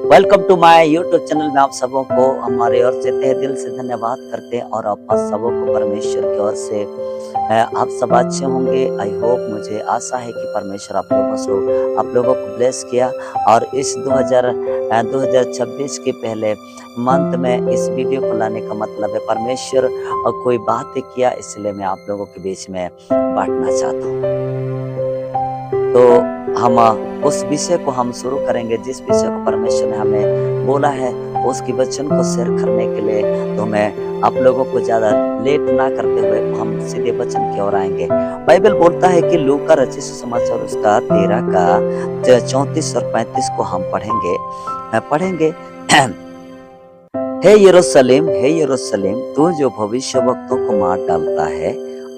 Welcome to my YouTube channel में आप सबों को हमारे ओर से तहे दिल से धन्यवाद करते हैं और आप सबों को परमेश्वर की ओर से आप सब अच्छे होंगे। आई होप, मुझे आशा है कि परमेश्वर आप लोगों को ब्लेस किया और इस 2026 के पहले मंथ में इस वीडियो को लाने का मतलब है परमेश्वर कोई बात किया, इसलिए मैं आप लोगों के बीच में बांटना चाहता हूँ। तो हम उस विषय को हम शुरू करेंगे जिस विषय को परमेश्वर ने हमें बोला है, उसकी वचन को शेयर करने के लिए। तो मैं आप लोगों को ज्यादा लेट ना करते हुए हम सीधे वचन की ओर आएंगे। बाइबल बोलता है कि लूका रचित सुसमाचार उसका 13 का 34 और 35 को हम पढ़ेंगे। हे यरूशलेम, तू जो भविष्यवक्तों को मार डालता है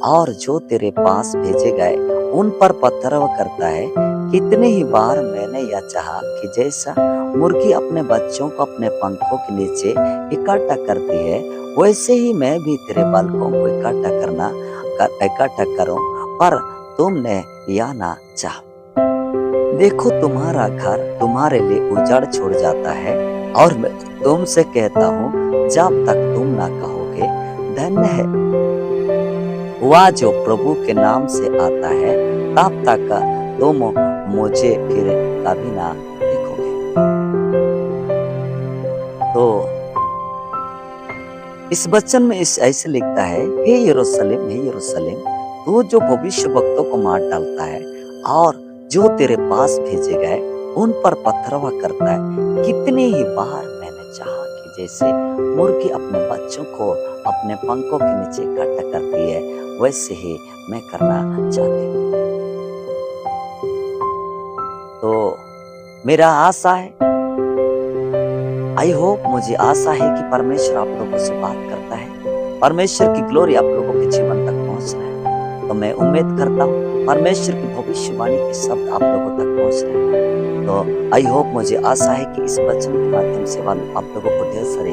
और जो तेरे पास भेजे गए उन पर पत्थरव करता है, कितने ही बार मैंने यह चाहा कि जैसा मुर्गी अपने बच्चों को अपने पंखों के नीचे इकट्ठा करती है, वैसे ही मैं भी तेरे बालकों को इकट्ठा करूं, पर तुमने यह ना चाहा। देखो, तुम्हारा घर तुम्हारे लिए उजाड़ छोड़ जाता है और मैं तुमसे कहता हूँ, जब तक तुम ना कहोगे धन्य है वह जो प्रभु के नाम से आता है, तब तक तुम मुझे फिर कभी ना देखोगे। तो इस वचन में ऐसे लिखता है, हे यरूशलेम, तू जो भविष्य वक्तों को मार डालता है और जो तेरे पास भेजे गए उन पर पत्थरवा करता है, कितने ही बार मैंने चाहा कि जैसे मुर्गी अपने बच्चों को अपने पंखों के नीचे इकट्ठा करती है, वैसे ही मैं करना चाहती हूँ। तो मेरा आशा है, आई होप, मुझे आशा है कि परमेश्वर आप लोगों से बात करता है, परमेश्वर की ग्लोरी आप लोगों के जीवन तक पहुंच रहा है। तो मैं उम्मीद करता हूँ परमेश्वर की भविष्यवाणी के शब्द आप लोगों तक पहुंच रहे हैं। तो आई होप, मुझे आशा है कि इस वचन के माध्यम से आप लोगों को ढेर सारे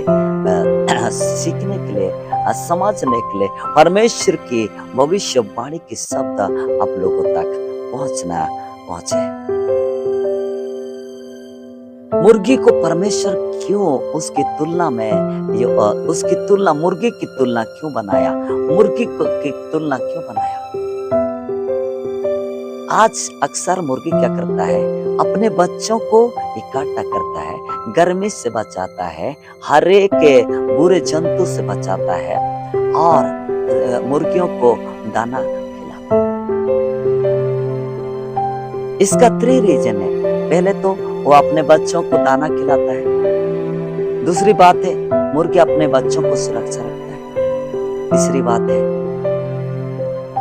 सीखने के लिए, समझने के लिए परमेश्वर की भविष्यवाणी के शब्द आप लोगों तक पहुंचे। मुर्गी को परमेश्वर क्यों उसकी तुलना मुर्गी की तुलना क्यों बनाया, की तुलना क्यों बनाया? आज अक्सर मुर्गी क्या करता है, अपने बच्चों को इकट्ठा करता है, गर्मी से बचाता है, हर एक बुरे जंतु से बचाता है और मुर्गियों को दाना खिलाता है। इसका 3 रीजन है। पहले तो वो अपने बच्चों को दाना खिलाता है, दूसरी बात है मुर्गी अपने बच्चों को सुरक्षा रखता है, तीसरी बात है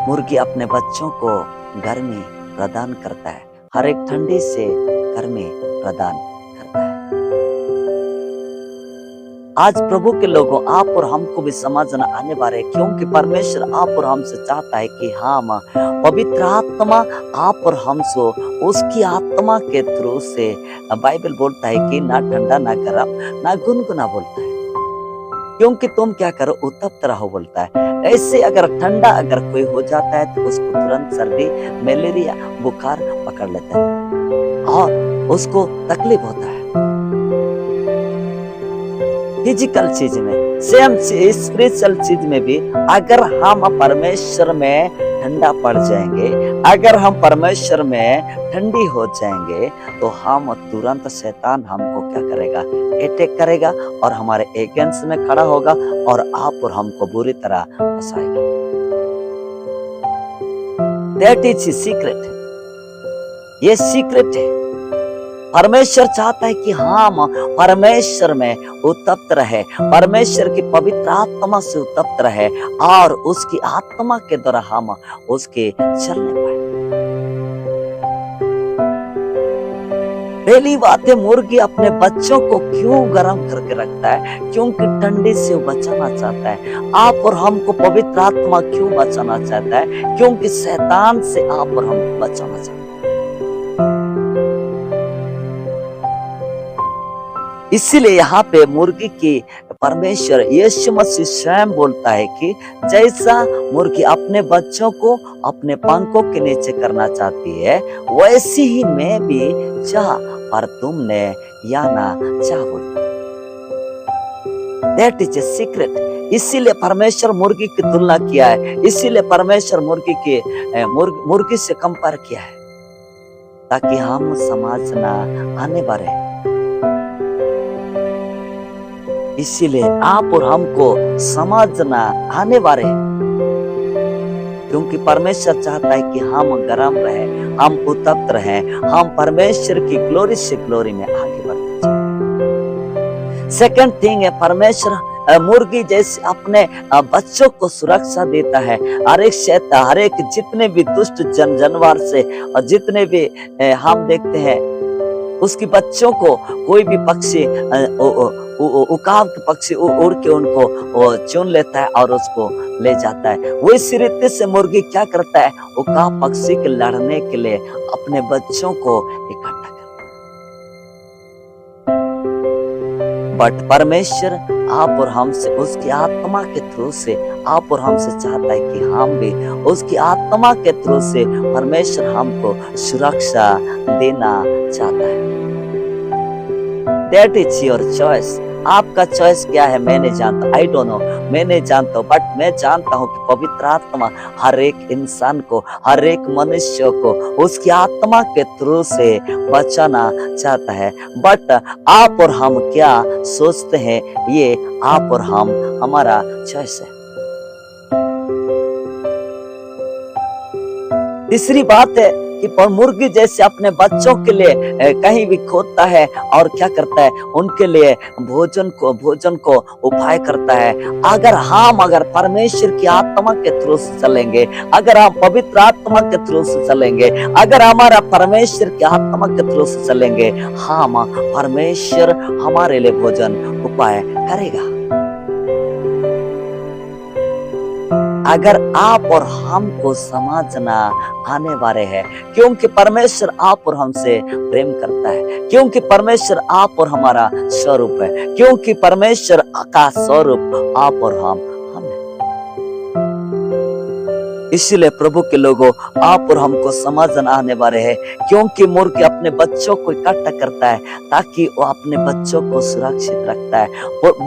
मुर्गी अपने बच्चों को गर्मी प्रदान करता है, हर एक ठंडी से गर्मी प्रदान करता है। आज प्रभु के लोगों, आप और हमको भी समझना आने वाले, क्योंकि परमेश्वर आप और हमसे चाहता है कि हम पवित्र आत्मा आप और हमसे उसकी आत्मा के थ्रू से, बाइबल बोलता है कि ना ठंडा ना गर्म ना गुनगुना बोलता है, क्योंकि तुम क्या करो उत्तप्त रहो बोलता है। ऐसे अगर ठंडा अगर कोई हो जाता है तो उसको तुरंत सर्दी, मलेरिया, बुखार पकड़ लेता है और उसको तकलीफ होता है। फिजिकल चीज में सेम, स्पिरिचुअल चीज में भी अगर हम परमेश्वर में ठंडा पड़ जाएंगे, अगर हम परमेश्वर में ठंडी हो जाएंगे, तो हम तुरंत शैतान हमको क्या करेगा, अटैक करेगा और हमारे अगेंस्ट में खड़ा होगा और आप और हमको बुरी तरह फंसाएगा। दैट इज सीक्रेट, ये सीक्रेट है। परमेश्वर चाहता है कि हम परमेश्वर में उत्तप्त रहे, परमेश्वर की पवित्र आत्मा से उत्तप्त रहे और उसकी आत्मा के द्वारा हम उसके चलने पाए। पहली बात है, मुर्गी अपने बच्चों को क्यों गर्म करके रखता है, क्योंकि ठंडी से बचाना चाहता है। आप और हमको पवित्र आत्मा क्यों बचाना चाहता है, क्योंकि शैतान से आप और हमको बचाना चाहता है। इसीलिए यहाँ पे मुर्गी की परमेश्वर यीशु मसीह स्वयं बोलता है कि जैसा मुर्गी अपने बच्चों को अपने पंखों के नीचे करना चाहती है, वैसे ही मैं भी चाह पर तुमने या ना चाहो। That is a secret. इसीलिए परमेश्वर मुर्गी की तुलना किया है, इसीलिए परमेश्वर मुर्गी से कंपेयर किया है, ताकि हम समझना आने वाले। इसीलिए आप और हमको समझना आने वाले, क्योंकि परमेश्वर चाहता है कि हम गर्म रहे, हम उत्तप्त रहे, हम परमेश्वर की ग्लोरी से ग्लोरी में आगे बढ़ते जाए। सेकंड थिंग है, परमेश्वर मुर्गी जैसे अपने बच्चों को सुरक्षा देता है। हर एक जितने भी दुष्ट जानवर से और जितने भी हम देखते हैं, उसकी बच्चों को कोई भी पक्षी उकाब के पक्षी उड़ के उनको चुन लेता है और उसको ले जाता है। वो इसी रीति से मुर्गी क्या करता है, उकाब पक्षी के लड़ने के लिए अपने बच्चों को इकट्ठा करता है। बट परमेश्वर आप और हमसे उसकी आत्मा के थ्रू से आप और हमसे चाहता है कि हम भी उसकी आत्मा के थ्रू से परमेश्वर हमको सुरक्षा देना चाहता है। That is your choice। आपका चॉइस क्या है मैं नहीं जानता, आई डोंट नो, मैं नहीं जानता हूँ, बट मैं जानता हूँ कि पवित्र आत्मा हर एक इंसान को, हर एक मनुष्य को उसकी आत्मा के थ्रू से बचाना चाहता है। बट आप और हम क्या सोचते हैं, ये आप और हमारा चॉइस है। तीसरी बात है कि मुर्गी जैसे अपने बच्चों के लिए कहीं भी खोदता है और क्या करता है, उनके लिए भोजन को उपाय करता है। अगर परमेश्वर की आत्मा के थ्रू से चलेंगे, अगर हम पवित्र आत्मा के थ्रू से चलेंगे, अगर हमारा परमेश्वर की आत्मा के थ्रू से चलेंगे, हम परमेश्वर हमारे लिए भोजन उपाय करेगा। अगर आप और हमको समझना आने वाले हैं, क्योंकि परमेश्वर आप और हमसे प्रेम करता है, क्योंकि परमेश्वर आप और हमारा स्वरूप है, क्योंकि परमेश्वर का स्वरूप आप और हम हैं। इसीलिए प्रभु के लोगों, आप और हमको समझना आने वाले हैं, क्योंकि मुर्गी अपने बच्चों को इकट्ठा करता है ताकि वो अपने बच्चों को सुरक्षित रखता है।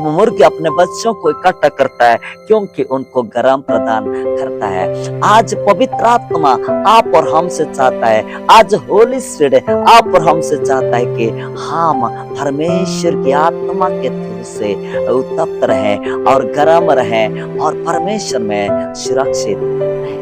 मुर्गी अपने बच्चों को इकट्ठा करता है क्योंकि उनको गर्म प्रदान करता है। आज पवित्र आत्मा आप और हमसे चाहता है, आज होली स्पिरिट आप और हमसे चाहता है कि हम परमेश्वर की आत्मा के थ्रू से उत्तप्त रहें और गर्म रहें और परमेश्वर में सुरक्षित रहें।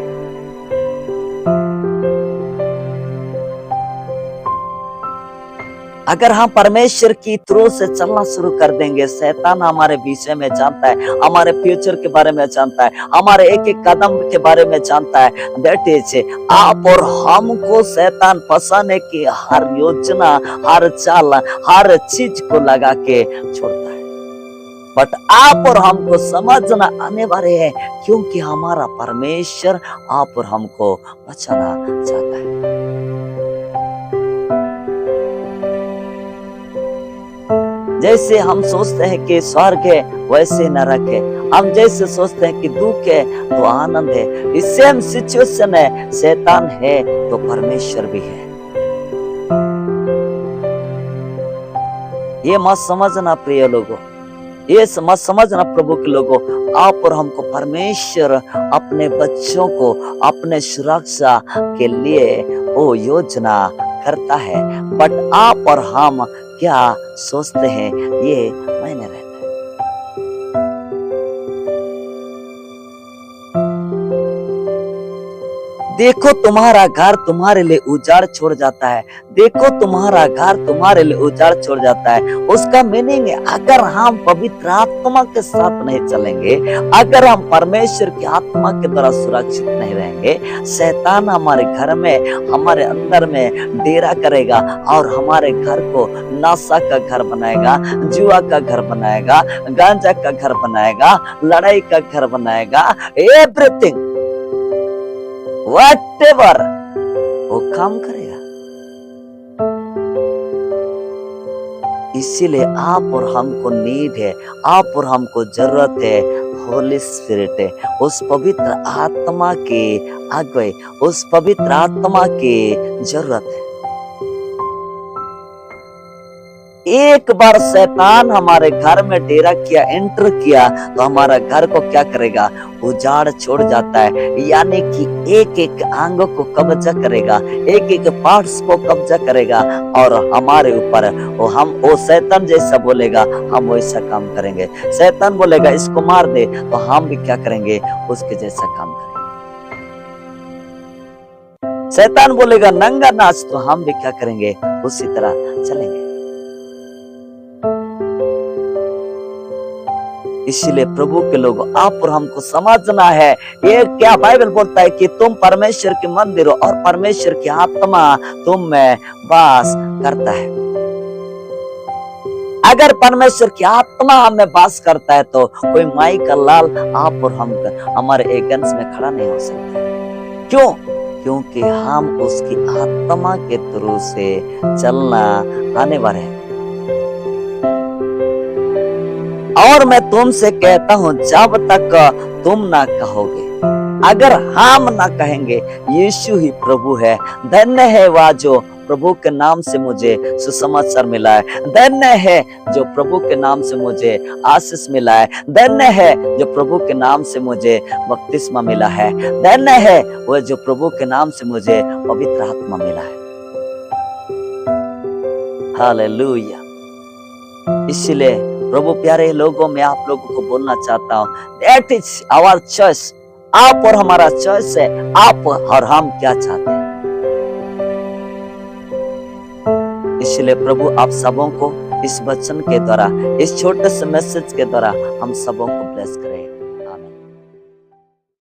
अगर हम परमेश्वर की थ्रू से चलना शुरू कर देंगे, शैतान हमारे विषय में जानता है, हमारे फ्यूचर के बारे में जानता है, हमारे एक एक कदम के बारे में जानता है। दैट इज आप और हमको शैतान फंसाने की हर योजना, हर चाल, हर चीज को लगा के छोड़ता है। बट आप और हमको समझना आने वाले हैं, क्योंकि हमारा परमेश्वर आप और हमको बचाना चाहता है। जैसे हम सोचते हैं कि स्वर्ग है वैसे नरक है, हम जैसे सोचते हैं कि दुख है तो आनंद है, इस सेम सिचुएशन है, शैतान है तो परमेश्वर भी है। ये मत समझना प्रिय लोगों, ये मत समझना प्रभु के लोगों, आप और हमको परमेश्वर अपने बच्चों को अपने सुरक्षा के लिए वो योजना करता है। बट आप और हम क्या सोचते हैं, ये मायने रहता है। देखो तुम्हारा घर तुम्हारे लिए उजाड़ छोड़ जाता है, देखो तुम्हारा घर तुम्हारे लिए उजाड़ छोड़ जाता है। उसका मीनिंग है, अगर हम पवित्र आत्मा के साथ नहीं चलेंगे, अगर हम परमेश्वर की आत्मा के द्वारा सुरक्षित नहीं रहेंगे, शैतान हमारे घर में, हमारे अंदर में डेरा करेगा और हमारे घर को नशा का घर बनाएगा, जुआ का घर बनाएगा, गांजा का घर बनाएगा, लड़ाई का घर बनाएगा, एवरीथिंग व्हाटएवर वो काम करेगा। इसीलिए आप और हमको नीड है, आप और हमको जरूरत है होली स्पिरिट है, उस पवित्र आत्मा की अगुवाई, उस पवित्र आत्मा की जरूरत है। एक बार शैतान हमारे घर में डेरा किया, एंटर किया, तो हमारा घर को क्या करेगा, उजाड़ छोड़ जाता है। यानी कि एक एक अंग को कब्जा करेगा, एक एक पार्ट्स को कब्जा करेगा, और हमारे ऊपर वो शैतान जैसा बोलेगा हम वैसा काम करेंगे। शैतान बोलेगा इसको मार दे, तो हम भी क्या करेंगे, उसके जैसा काम करेंगे। शैतान बोलेगा नंगा नाच, तो हम भी क्या करेंगे, उसी तरह चलेंगे। इसीलिए प्रभु के लोग, आप और हमको समझना है, ये क्या बाइबल बोलता है कि तुम परमेश्वर के मंदिर हो और परमेश्वर की आत्मा तुम में वास करता है। अगर परमेश्वर की आत्मा हमें वास करता है तो कोई माई का लाल आप और हम हमारे एगेंस्ट में खड़ा नहीं हो सकता। क्यों? क्योंकि हम उसकी आत्मा के थ्रू से चलना आने वाले हैं। और मैं तुमसे कहता हूं, जब तक तुम ना कहोगे, अगर हम ना कहेंगे यीशु ही प्रभु है, धन्य है वह जो प्रभु के नाम से मुझे सुसमाचार मिला है, धन्य है जो प्रभु के नाम से मुझे आशीष मिला है, धन्य है जो प्रभु के नाम से मुझे बपतिस्मा मिला है, धन्य है वह जो प्रभु के नाम से मुझे पवित्र आत्मा मिला है। हालेलुया। इसलिए प्रभु प्यारे लोगों में आप लोगों को बोलना चाहता हूँ, दैट इज आवर चॉइस। आप और हमारा चॉइस है, आप और हम क्या चाहते हैं। इसलिए प्रभु आप सबों को इस वचन के द्वारा, इस छोटे से मैसेज के द्वारा हम सबों को ब्लेस करें।